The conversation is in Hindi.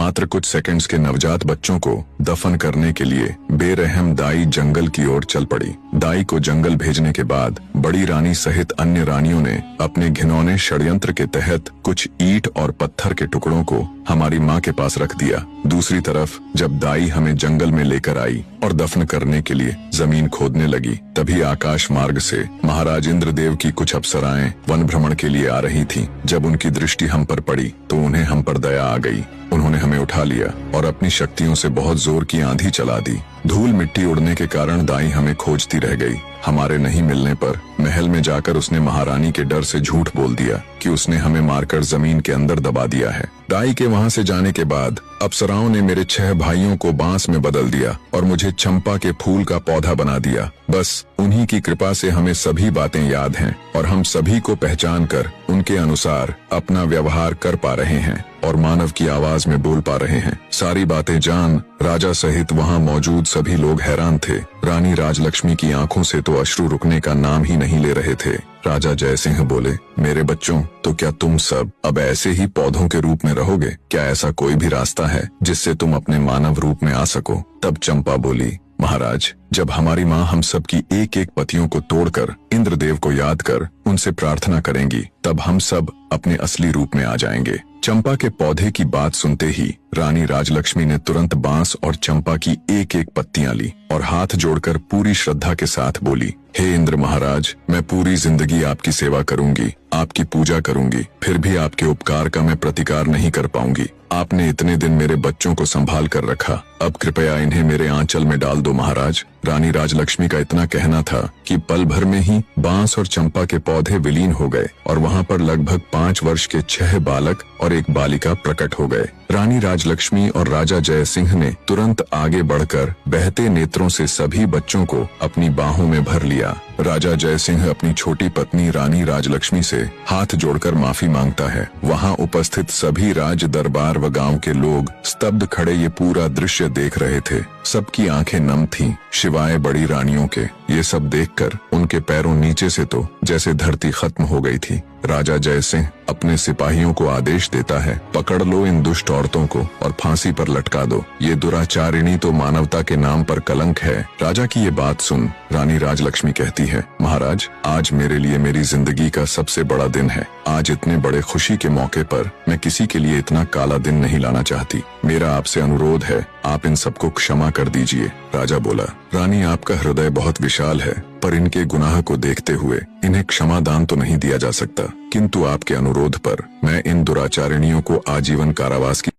मात्र कुछ सेकंड्स के नवजात बच्चों को दफन करने के लिए बेरहम दाई जंगल की ओर चल पड़ी। दाई को जंगल भेजने के बाद बड़ी रानी सहित अन्य रानियों ने अपने घिनौने षड्यंत्र के तहत कुछ ईंट और पत्थर के टुकड़ों को हमारी माँ के पास रख दिया। दूसरी तरफ जब दाई हमें जंगल में लेकर आई और दफन करने के लिए जमीन खोदने लगी, तभी आकाश मार्ग से महाराज इंद्रदेव की कुछ अप्सराएं वन भ्रमण के लिए आ रही थीं। जब उनकी दृष्टि हम पर पड़ी तो उन्हें हम पर दया आ गई। उन्होंने हमें उठा लिया और अपनी शक्तियों से बहुत जोर की आंधी चला दी। धूल मिट्टी उड़ने के कारण दाई हमें खोजती रह गई। हमारे नहीं मिलने पर महल में जाकर उसने महारानी के डर से झूठ बोल दिया कि उसने हमें मारकर जमीन के अंदर दबा दिया है। दाई के वहाँ से जाने के बाद अप्सराओं ने मेरे 6 भाइयों को बांस में बदल दिया और मुझे चंपा के फूल का पौधा बना दिया। बस उन्हीं की कृपा से हमें सभी बातें याद हैं और हम सभी को पहचान कर उनके अनुसार अपना व्यवहार कर पा रहे हैं और मानव की आवाज में बोल पा रहे हैं। सारी बातें जान राजा सहित वहाँ मौजूद सभी लोग हैरान थे। रानी राजलक्ष्मी की आंखों से तो अश्रु रुकने का नाम ही नहीं ले रहे थे। राजा जयसिंह बोले, मेरे बच्चों, तो क्या तुम सब अब ऐसे ही पौधों के रूप में रहोगे? क्या ऐसा कोई भी रास्ता है जिससे तुम अपने मानव रूप में आ सको? तब चंपा बोली, महाराज, जब हमारी माँ हम सब की एक एक पतियों को तोड़कर इंद्रदेव को याद कर उनसे प्रार्थना करेंगी, तब हम सब अपने असली रूप में आ जाएंगे। चंपा के पौधे की बात सुनते ही रानी राजलक्ष्मी ने तुरंत बांस और चंपा की एक एक पत्तियां ली और हाथ जोड़कर पूरी श्रद्धा के साथ बोली, हे इंद्र महाराज, मैं पूरी जिंदगी आपकी सेवा करूंगी, आपकी पूजा करूंगी, फिर भी आपके उपकार का मैं प्रतिकार नहीं कर पाऊंगी। आपने इतने दिन मेरे बच्चों को संभाल कर रखा, अब कृपया इन्हें मेरे आंचल में डाल दो महाराज। रानी राजलक्ष्मी का इतना कहना था कि पल भर में ही बांस और चंपा के पौधे विलीन हो गए और वहाँ पर लगभग 5 वर्ष के 6 बालक और एक बालिका प्रकट हो गए। रानी राजलक्ष्मी और राजा जयसिंह ने तुरंत आगे बढ़कर बहते नेत्रों से सभी बच्चों को अपनी बाहों में भर लिया। राजा जयसिंह अपनी छोटी पत्नी रानी राजलक्ष्मी से हाथ जोड़कर माफी मांगता है। वहाँ उपस्थित सभी राज दरबार व गांव के लोग स्तब्ध खड़े ये पूरा दृश्य देख रहे थे। सबकी आंखें नम थीं, शिवाय बड़ी रानियों के। ये सब देखकर उनके पैरों नीचे से तो जैसे धरती खत्म हो गई थी। राजा जयसिंह अपने सिपाहियों को आदेश देता है, पकड़ लो इन दुष्ट औरतों को और फांसी पर लटका दो। ये दुराचारिणी तो मानवता के नाम पर कलंक है। राजा की ये बात सुन रानी राजलक्ष्मी कहती है, महाराज, आज मेरे लिए मेरी जिंदगी का सबसे बड़ा दिन है। आज इतने बड़े खुशी के मौके पर मैं किसी के लिए इतना काला दिन नहीं लाना चाहती। मेरा आपसे अनुरोध है, आप इन सबको क्षमा कर दीजिए। राजा बोला, रानी, आपका हृदय बहुत विशाल है, पर इनके गुनाह को देखते हुए इन्हें क्षमादान तो नहीं दिया जा सकता, किंतु आपके अनुरोध पर मैं इन दुराचारिणियों को आजीवन कारावास की